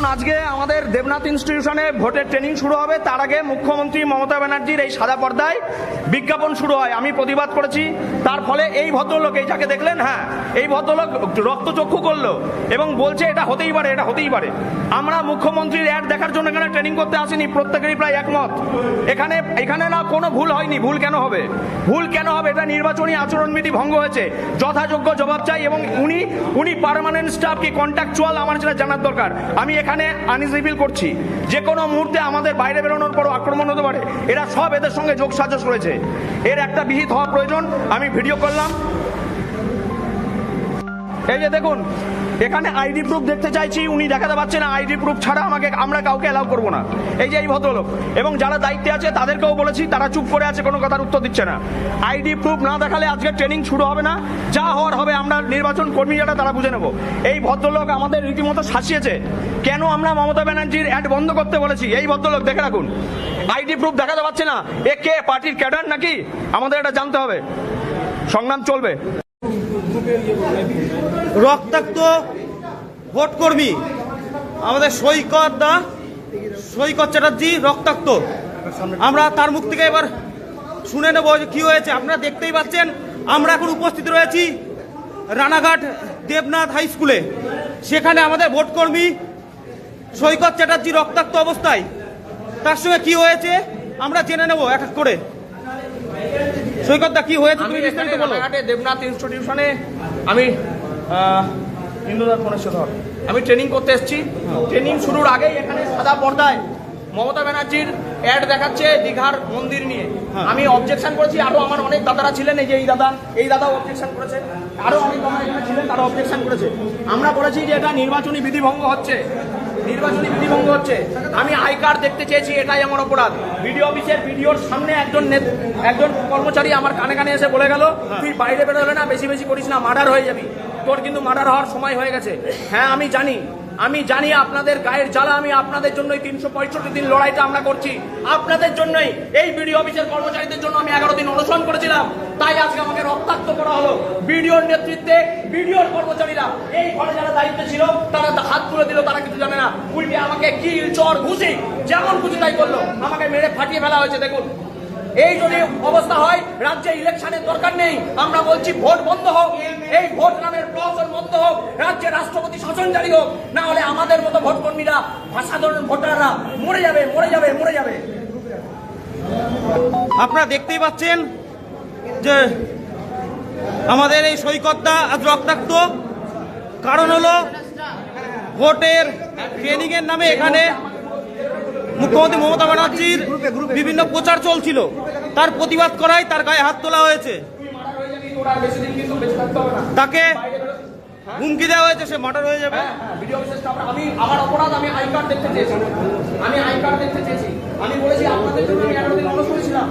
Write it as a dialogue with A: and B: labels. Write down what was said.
A: আজকে আমাদের দেবনাথ ইনস্টিটিউশনে ভোটের ট্রেনিং শুরু হবে। তার আগে মুখ্যমন্ত্রী মমতা ব্যানার্জির এই সাদা পর্দায় বিজ্ঞাপন শুরু হয়। আমি প্রতিবাদ করেছি। তার ফলে এই ভদ্রলোক, এই যাকে দেখলেন, হ্যাঁ, এই ভদ্রলোক রক্তচক্ষু করলো এবং বলছে এটা হতেই পারে, এটা হতেই পারে। আমরা মুখ্যমন্ত্রীর অ্যাড দেখার জন্য এখানে ট্রেনিং করতে আসিনি, প্রত্যেকেরই প্রায় একমত। এখানে না কোনো ভুল হয়নি। ভুল কেন হবে? ভুল কেন হবে? এটা নির্বাচনী আচরণবিধি ভঙ্গ হয়েছে, যথাযোগ্য জবাব চাই। এবং উনি পার্মানেন্ট স্টাফ কি কন্ট্রাকচুয়াল, আমার যেটা জানার দরকার। আমি এখানে আনইজি ফিল করছি, যে কোনো মুহূর্তে আমাদের বাইরে বেরোনোর পরও আক্রমণ হতে পারে। এরা সব এদের সঙ্গে যোগসাজশ রয়েছে, এর একটা বিহিত হওয়া প্রয়োজন। আমি ভিডিও করলাম, এই যে দেখুন, এখানে আইডি প্রুফ দেখতে চাইছি, উনি দেখাতে পারছে না। আইডি প্রুফ ছাড়া আমরা কাউকে অ্যালাউ করবো না। এই যে এই ভদ্রলোক এবং যারা দায়িত্বে আছে তাদেরকেও বলেছি, তারা চুপ করে আছে, কোনো কথার উত্তর দিচ্ছে না। আইডি প্রুফ না দেখালে আজকে ট্রেনিং শুরু হবে না। যা হওয়ার হবে আমরা নির্বাচন কর্মী যারা তারা বুঝে নেব। এই ভদ্রলোক আমাদের রীতিমতো শাসিয়েছে। কেন আমরা মমতা ব্যানার্জির অ্যাড বন্ধ করতে বলেছি? এই ভদ্রলোক দেখে রাখুন, আইডি প্রুফ দেখাতে পারছে না। এ কে? পার্টির ক্যাডার নাকি? আমাদের এটা জানতে হবে। সংগ্রাম চলবে।
B: রক্তাক্ত ভোট কর্মী আমাদের সৈকত চ্যাটার্জি রক্তাক্ত। আমরা তার মুখ থেকে এবার শুনে নেব যে কি হয়েছে। আপনারা দেখতেই পাচ্ছেন, আমরা এখন উপস্থিত রয়েছি রানাঘাট দেবনাথ হাই স্কুলে। সেখানে আমাদের ভোট কর্মী সৈকত চ্যাটার্জি রক্তাক্ত অবস্থায়। তার সঙ্গে কি হয়েছে আমরা জেনে নেব এক এক করে। সৈকতদা, কি হয়েছে তুমি বিস্তারিত বলো।
A: দেবনাথ ইনস্টিটিউশনে আমি আমি ট্রেনিং করতে এসেছি। ট্রেনিং শুরুর আগেই এখানে সাদা পর্দায় মমতা ব্যানার্জির অ্যাড দেখাচ্ছে দীঘার মন্দির নিয়ে। আমি অবজেকশন করেছি, আরো আমার অনেক দাদারা ছিলেন, এই যে এই দাদাও অবজেকশন করেছে, আরো অনেক দাদা এখানে ছিলেন, তারা অবজেকশন করেছে। আমরা বলেছি যে এটা নির্বাচনী বিধিভঙ্গ হচ্ছে, নির্বাচনী বিধিভঙ্গ হচ্ছে। আমি আই কার্ড দেখতে চেয়েছি, এটাই আমার অপরাধ। বিডিও অফিসের বিডিওর সামনে একজন কর্মচারী আমার কানে কানে এসে বলে গেল, তুই বাইরে বেরোলে না, বেশি বেশি করিস না, মার্ডার হয়ে যাবি, তোর কিন্তু মার্ডার হওয়ার সময় হয়ে গেছে। হ্যাঁ, আমি জানি আপনাদের গায়ের জ্বালা। আমি আপনাদের জন্যই 365 দিন লড়াইটা আমরা করছি, আপনাদের জন্যই। এই বিডিও অফিসের কর্মচারীদের জন্য আমি 11 দিন অনশন করেছিলাম, তাই আজকে আমাকে রক্তাক্ত করা হলো। বিডিওর নেতৃত্বে বিডিওর কর্মচারীরা, এই ঘরে যারা দায়িত্বে ছিল, তারা হাত তুলে দিল, তারা কিছু জানে না। উল্টে আমাকে কিল, চর, ঘুষি, যেমন খুশি তাই করলো, আমাকে মেরে ফাটিয়ে ফেলা হয়েছে। দেখুন, এই যদি অবস্থা হয়, রাজ্যে ইলেকশনের দরকার নেই। আমরা বলছি ভোট বন্ধ হোক, এই ভোট নামের প্রহসন বন্ধ হোক, রাজ্যে রাষ্ট্রপতি শাসন জারি হোক। না হলে আমাদের মতো ভোট কর্মীরা, সাধারণ ভোটাররা মরে যাবে।
B: আপনারা দেখতেই পাচ্ছেন যে আমাদের এই সৈকতদা আজ রক্তাক্ত। কারণ হলো ভোটের ট্রেনিং এর নামে এখানে মুখ্যমন্ত্রী মমতা ব্যানার্জির বিভিন্ন প্রচার চলছিল, তার প্রতিবাদ করায় তার গায়ে হাত তোলা হয়েছে। তাকে হুমকি দেওয়া হয়েছে, সে মার্ডার হয়ে যাবে।
A: আমার অপরাধ, আমি আই কার্ড দেখতে চেয়েছি। আমি বলেছি আপনাদের জন্য আমি 11 দিন অনশন করেছিলাম।